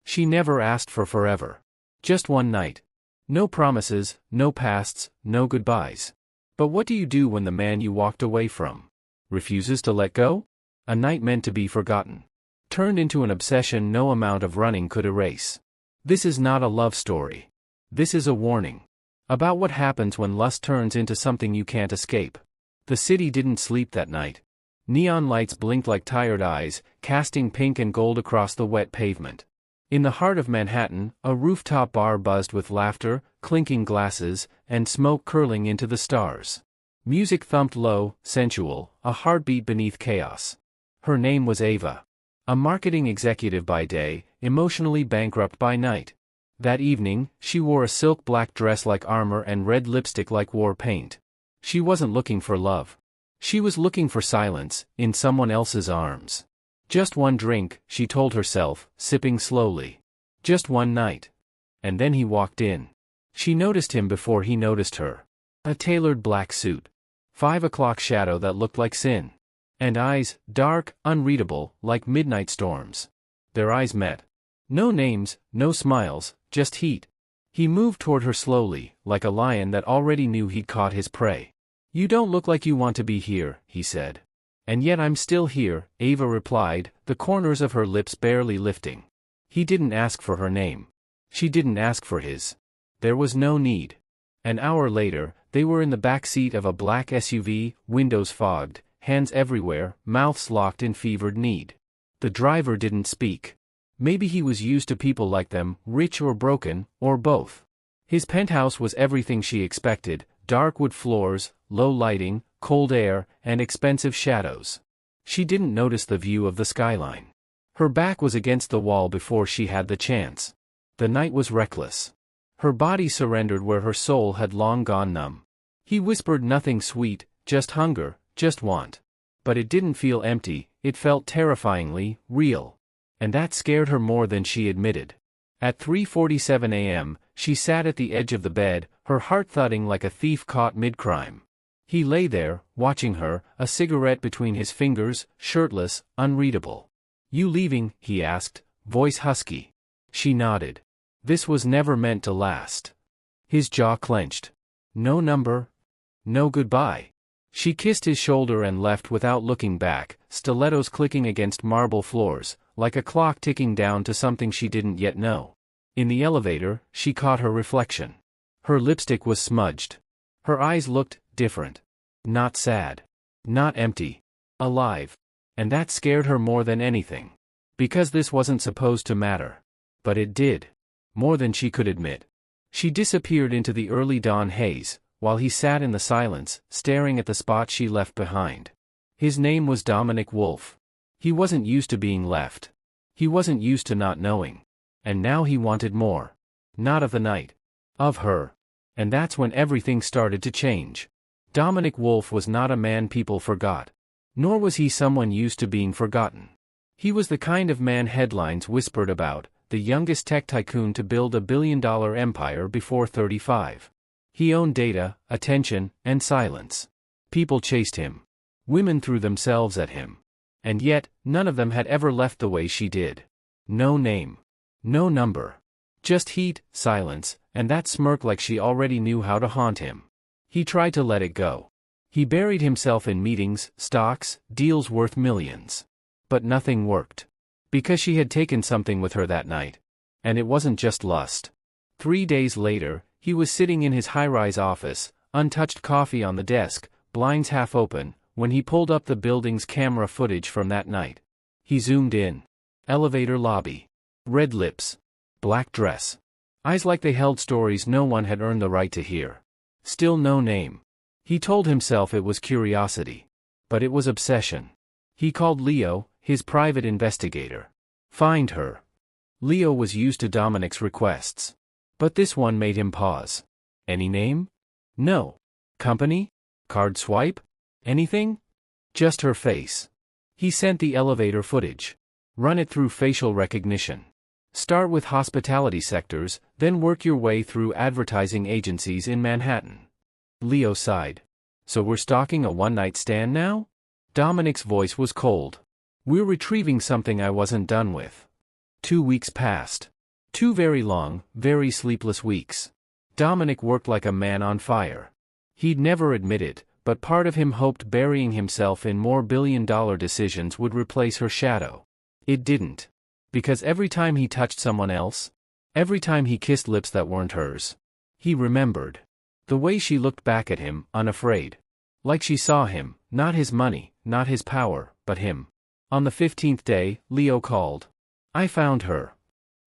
She never asked for forever. Just one night. No promises, no pasts, no goodbyes. But what do you do when the man you walked away from refuses to let go? A night meant to be forgotten. Turned into an obsession no amount of running could erase. This is not a love story. This is a warning. About what happens when lust turns into something you can't escape. The city didn't sleep that night. Neon lights blinked like tired eyes, casting pink and gold across the wet pavement. In the heart of Manhattan, a rooftop bar buzzed with laughter, clinking glasses, and smoke curling into the stars. Music thumped low, sensual, a heartbeat beneath chaos. Her name was Ava. A marketing executive by day, emotionally bankrupt by night. That evening, she wore a silk black dress like armor and red lipstick like war paint. She wasn't looking for love. She was looking for silence, in someone else's arms. Just one drink, she told herself, sipping slowly. Just one night. And then he walked in. She noticed him before he noticed her. A tailored black suit. 5 o'clock shadow that looked like sin. And eyes, dark, unreadable, like midnight storms. Their eyes met. No names, no smiles, just heat. He moved toward her slowly, like a lion that already knew he'd caught his prey. "You don't look like you want to be here," he said. "And yet I'm still here," Ava replied, the corners of her lips barely lifting. He didn't ask for her name. She didn't ask for his. There was no need. An hour later, they were in the back seat of a black SUV, windows fogged, hands everywhere, mouths locked in fevered need. The driver didn't speak. Maybe he was used to people like them, rich or broken, or both. His penthouse was everything she expected: dark wood floors, low lighting, cold air, and expensive shadows. She didn't notice the view of the skyline. Her back was against the wall before she had the chance. The night was reckless. Her body surrendered where her soul had long gone numb. He whispered nothing sweet, just hunger, just want. But it didn't feel empty, it felt terrifyingly real. And that scared her more than she admitted. At 3:47 a.m., she sat at the edge of the bed, her heart thudding like a thief caught mid-crime. He lay there, watching her, a cigarette between his fingers, shirtless, unreadable. "You leaving?" he asked, voice husky. She nodded. This was never meant to last. His jaw clenched. No number. No goodbye. She kissed his shoulder and left without looking back, stilettos clicking against marble floors, like a clock ticking down to something she didn't yet know. In the elevator, she caught her reflection. Her lipstick was smudged. Her eyes looked different. Not sad. Not empty. Alive. And that scared her more than anything. Because this wasn't supposed to matter. But it did. More than she could admit. She disappeared into the early dawn haze, while he sat in the silence, staring at the spot she left behind. His name was Dominic Wolfe. He wasn't used to being left. He wasn't used to not knowing. And now he wanted more. Not of the night. Of her. And that's when everything started to change. Dominic Wolfe was not a man people forgot. Nor was he someone used to being forgotten. He was the kind of man headlines whispered about, the youngest tech tycoon to build a billion-dollar empire before 35. He owned data, attention, and silence. People chased him. Women threw themselves at him. And yet, none of them had ever left the way she did. No name. No number. Just heat, silence, and that smirk like she already knew how to haunt him. He tried to let it go. He buried himself in meetings, stocks, deals worth millions. But nothing worked. Because she had taken something with her that night. And it wasn't just lust. 3 days later, he was sitting in his high-rise office, untouched coffee on the desk, blinds half open, when he pulled up the building's camera footage from that night. He zoomed in. Elevator lobby. Red lips. Black dress. Eyes like they held stories no one had earned the right to hear. Still no name. He told himself it was curiosity. But it was obsession. He called Leo, his private investigator. Find her. Leo was used to Dominic's requests. But this one made him pause. Any name? No. Company? Card swipe? Anything? Just her face. He sent the elevator footage. Run it through facial recognition. Start with hospitality sectors, then work your way through advertising agencies in Manhattan. Leo sighed. So we're stalking a one-night stand now? Dominic's voice was cold. We're retrieving something I wasn't done with. 2 weeks passed. 2 very long, very sleepless weeks. Dominic worked like a man on fire. He'd never admit it, but part of him hoped burying himself in more billion-dollar decisions would replace her shadow. It didn't. Because every time he touched someone else, every time he kissed lips that weren't hers, he remembered. The way she looked back at him, unafraid. Like she saw him, not his money, not his power, but him. On the 15th day, Leo called. I found her.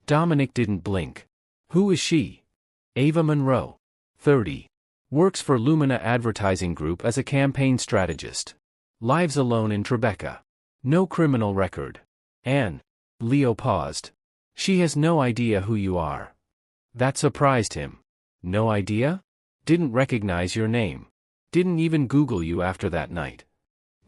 Dominic didn't blink. Who is she? Ava Monroe. 30. Works for Lumina Advertising Group as a campaign strategist. Lives alone in Tribeca. No criminal record. Anne. Leo paused. She has no idea who you are. That surprised him. No idea? Didn't recognize your name. Didn't even Google you after that night.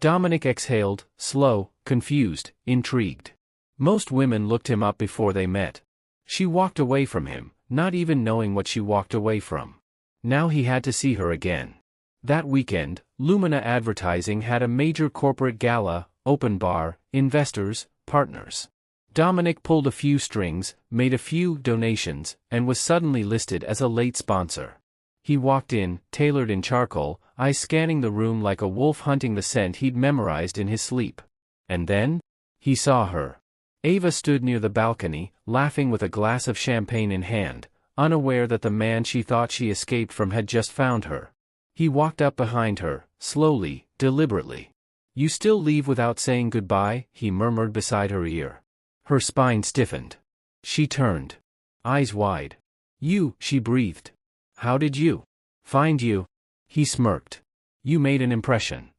Dominic exhaled, slow, confused, intrigued. Most women looked him up before they met. She walked away from him, not even knowing what she walked away from. Now he had to see her again. That weekend, Lumina Advertising had a major corporate gala, open bar, investors, partners. Dominic pulled a few strings, made a few donations, and was suddenly listed as a late sponsor. He walked in, tailored in charcoal, eyes scanning the room like a wolf hunting the scent he'd memorized in his sleep. And then? He saw her. Ava stood near the balcony, laughing with a glass of champagne in hand, unaware that the man she thought she escaped from had just found her. He walked up behind her, slowly, deliberately. You still leave without saying goodbye? He murmured beside her ear. Her spine stiffened. She turned. Eyes wide. You, she breathed. How did you find you? He smirked. You made an impression.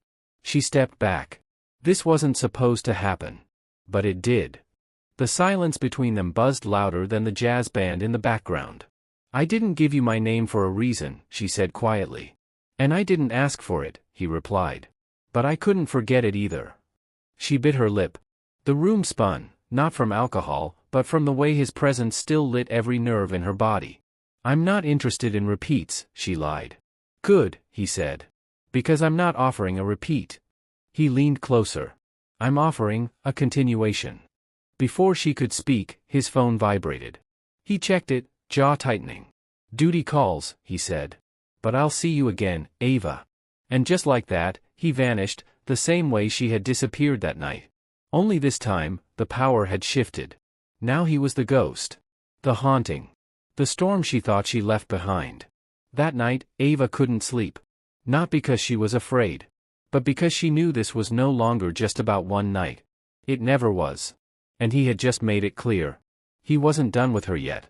She stepped back. This wasn't supposed to happen. But it did. The silence between them buzzed louder than the jazz band in the background. I didn't give you my name for a reason, she said quietly. And I didn't ask for it, he replied. But I couldn't forget it either. She bit her lip. The room spun, not from alcohol, but from the way his presence still lit every nerve in her body. I'm not interested in repeats, she lied. Good, he said. Because I'm not offering a repeat. He leaned closer. I'm offering a continuation. Before she could speak, his phone vibrated. He checked it, jaw tightening. Duty calls, he said. But I'll see you again, Ava. And just like that, he vanished, the same way she had disappeared that night. Only this time, the power had shifted. Now he was the ghost. The haunting. The storm she thought she left behind. That night, Ava couldn't sleep. Not because she was afraid. But because she knew this was no longer just about one night. It never was. And he had just made it clear. He wasn't done with her yet.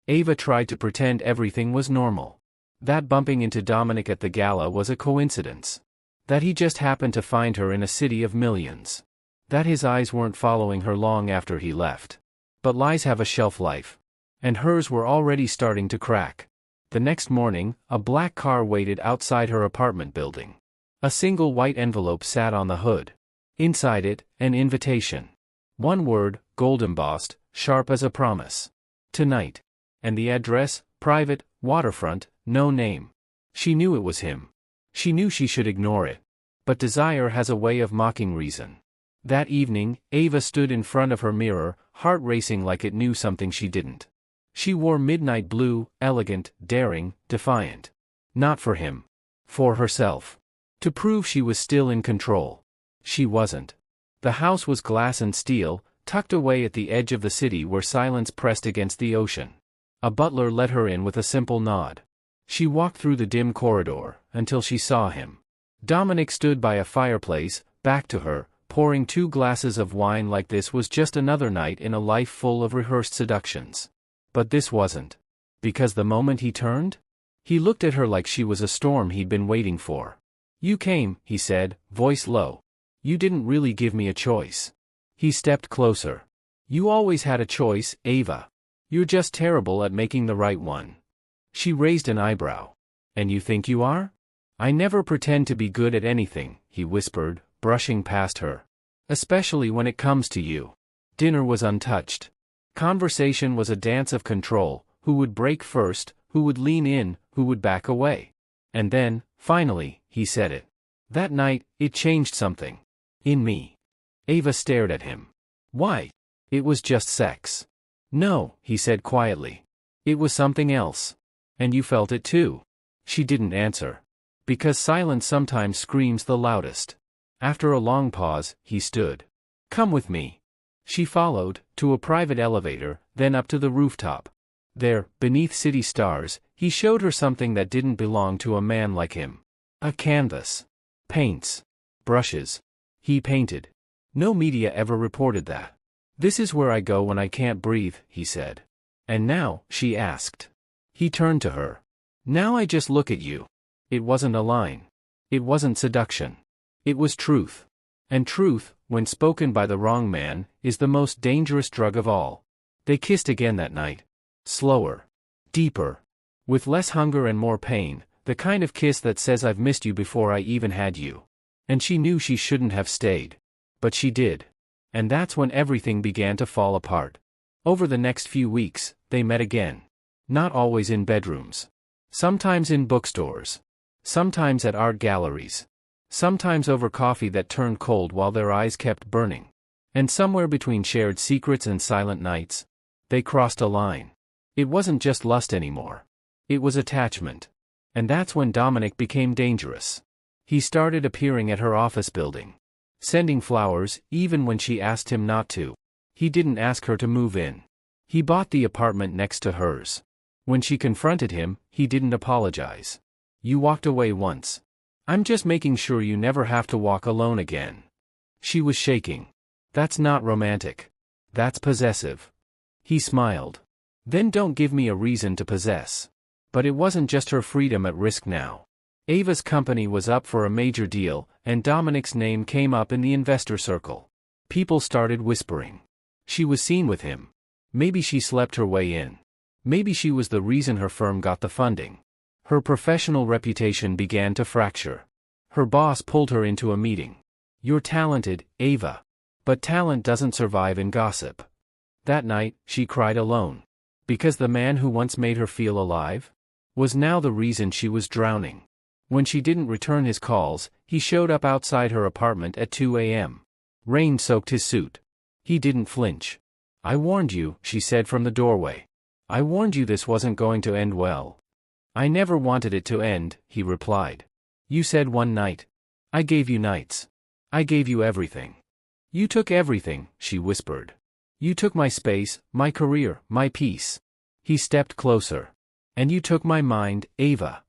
Ava tried to pretend everything was normal. That bumping into Dominic at the gala was a coincidence. That he just happened to find her in a city of millions. That his eyes weren't following her long after he left. But lies have a shelf life. And hers were already starting to crack. The next morning, a black car waited outside her apartment building. A single white envelope sat on the hood. Inside it, an invitation. One word, gold embossed, sharp as a promise. Tonight. And the address, private, waterfront, no name. She knew it was him. She knew she should ignore it. But desire has a way of mocking reason. That evening, Ava stood in front of her mirror, heart racing like it knew something she didn't. She wore midnight blue, elegant, daring, defiant. Not for him. For herself. To prove she was still in control. She wasn't. The house was glass and steel, tucked away at the edge of the city where silence pressed against the ocean. A butler let her in with a simple nod. She walked through the dim corridor, until she saw him. Dominic stood by a fireplace, back to her, pouring 2 glasses of wine like this was just another night in a life full of rehearsed seductions. But this wasn't. Because the moment he turned? He looked at her like she was a storm he'd been waiting for. You came, he said, voice low. You didn't really give me a choice. He stepped closer. You always had a choice, Ava. You're just terrible at making the right one. She raised an eyebrow. And you think you are? I never pretend to be good at anything, he whispered, brushing past her. Especially when it comes to you. Dinner was untouched. Conversation was a dance of control, who would break first, who would lean in, who would back away. And then, finally, he said it. That night, it changed something. In me. Ava stared at him. Why? It was just sex. No, he said quietly. It was something else. And you felt it too. She didn't answer. Because silence sometimes screams the loudest. After a long pause, he stood. Come with me. She followed, to a private elevator, then up to the rooftop. There, beneath city stars, he showed her something that didn't belong to a man like him. A canvas. Paints. Brushes. He painted. No media ever reported that. This is where I go when I can't breathe, he said. And now, she asked. He turned to her. Now I just look at you. It wasn't a line. It wasn't seduction. It was truth. And truth, when spoken by the wrong man, is the most dangerous drug of all. They kissed again that night. Slower. Deeper. With less hunger and more pain, the kind of kiss that says I've missed you before I even had you. And she knew she shouldn't have stayed. But she did. And that's when everything began to fall apart. Over the next few weeks, they met again. Not always in bedrooms. Sometimes in bookstores. Sometimes at art galleries. Sometimes over coffee that turned cold while their eyes kept burning. And somewhere between shared secrets and silent nights, they crossed a line. It wasn't just lust anymore. It was attachment. And that's when Dominic became dangerous. He started appearing at her office building. Sending flowers, even when she asked him not to. He didn't ask her to move in. He bought the apartment next to hers. When she confronted him, he didn't apologize. You walked away once. I'm just making sure you never have to walk alone again. She was shaking. That's not romantic. That's possessive. He smiled. Then don't give me a reason to possess. But it wasn't just her freedom at risk now. Ava's company was up for a major deal, and Dominic's name came up in the investor circle. People started whispering. She was seen with him. Maybe she slept her way in. Maybe she was the reason her firm got the funding. Her professional reputation began to fracture. Her boss pulled her into a meeting. You're talented, Ava. But talent doesn't survive in gossip. That night, she cried alone. Because the man who once made her feel alive was now the reason she was drowning. When she didn't return his calls, he showed up outside her apartment at 2 a.m. Rain soaked his suit. He didn't flinch. I warned you, she said from the doorway. I warned you this wasn't going to end well. I never wanted it to end, he replied. You said one night. I gave you nights. I gave you everything. You took everything, she whispered. You took my space, my career, my peace. He stepped closer. And you took my mind, Ava.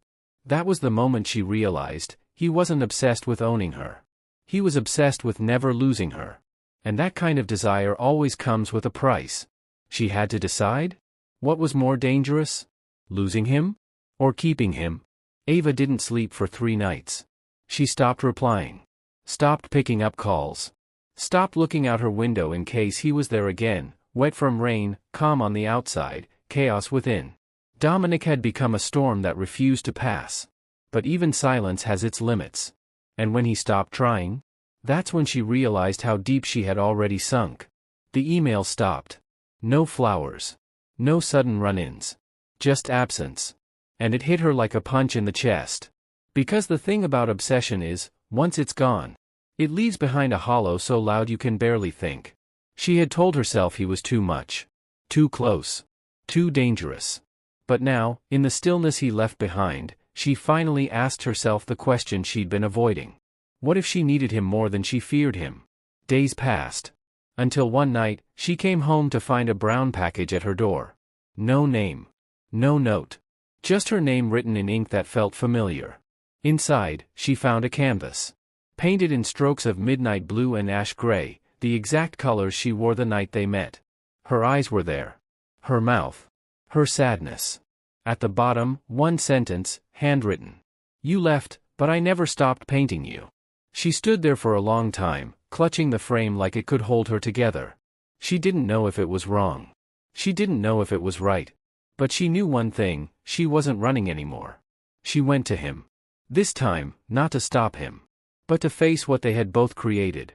That was the moment she realized, he wasn't obsessed with owning her. He was obsessed with never losing her. And that kind of desire always comes with a price. She had to decide? What was more dangerous? Losing him? Or keeping him? Ava didn't sleep for 3 nights. She stopped replying. Stopped picking up calls. Stopped looking out her window in case he was there again, wet from rain, calm on the outside, chaos within. Dominic had become a storm that refused to pass. But even silence has its limits. And when he stopped trying, that's when she realized how deep she had already sunk. The email stopped. No flowers. No sudden run-ins. Just absence. And it hit her like a punch in the chest. Because the thing about obsession is, once it's gone, it leaves behind a hollow so loud you can barely think. She had told herself he was too much. Too close. Too dangerous. But now, in the stillness he left behind, she finally asked herself the question she'd been avoiding. What if she needed him more than she feared him? Days passed. Until one night, she came home to find a brown package at her door. No name. No note. Just her name written in ink that felt familiar. Inside, she found a canvas. Painted in strokes of midnight blue and ash gray, the exact colors she wore the night they met. Her eyes were there. Her mouth. Her sadness. At the bottom, one sentence, handwritten. You left, but I never stopped painting you. She stood there for a long time, clutching the frame like it could hold her together. She didn't know if it was wrong. She didn't know if it was right. But she knew one thing, she wasn't running anymore. She went to him. This time, not to stop him, but to face what they had both created.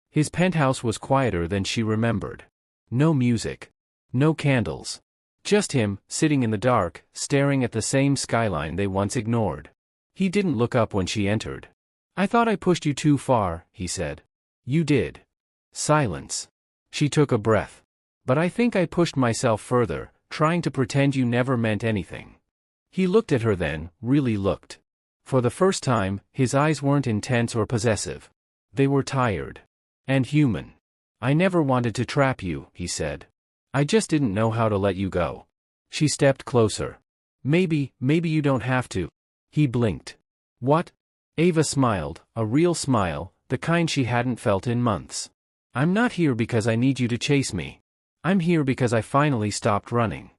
His penthouse was quieter than she remembered. No music. No candles. Just him, sitting in the dark, staring at the same skyline they once ignored. He didn't look up when she entered. I thought I pushed you too far, he said. You did. Silence. She took a breath. But I think I pushed myself further, trying to pretend you never meant anything. He looked at her then, really looked. For the first time, his eyes weren't intense or possessive. They were tired. And human. I never wanted to trap you, he said. I just didn't know how to let you go. She stepped closer. Maybe you don't have to. He blinked. What? Ava smiled, a real smile, the kind she hadn't felt in months. I'm not here because I need you to chase me. I'm here because I finally stopped running.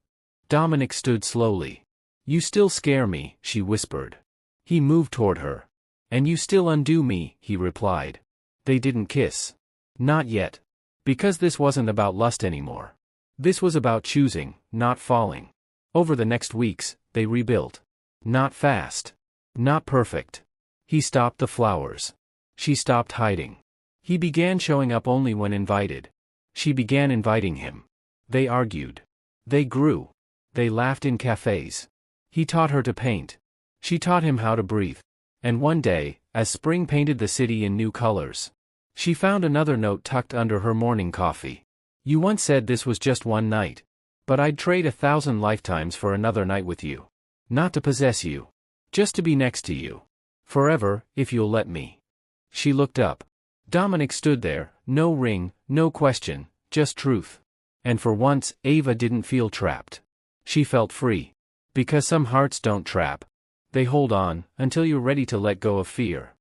Dominic stood slowly. You still scare me, she whispered. He moved toward her. And you still undo me, he replied. They didn't kiss. Not yet. Because this wasn't about lust anymore. This was about choosing, not falling. Over the next weeks, they rebuilt. Not fast. Not perfect. He stopped the flowers. She stopped hiding. He began showing up only when invited. She began inviting him. They argued. They grew. They laughed in cafes. He taught her to paint. She taught him how to breathe. And one day, as spring painted the city in new colors, she found another note tucked under her morning coffee. You once said this was just one night. But I'd trade 1,000 lifetimes for another night with you. Not to possess you. Just to be next to you. Forever, if you'll let me. She looked up. Dominic stood there, no ring, no question, just truth. And for once, Ava didn't feel trapped. She felt free. Because some hearts don't trap. They hold on, until you're ready to let go of fear.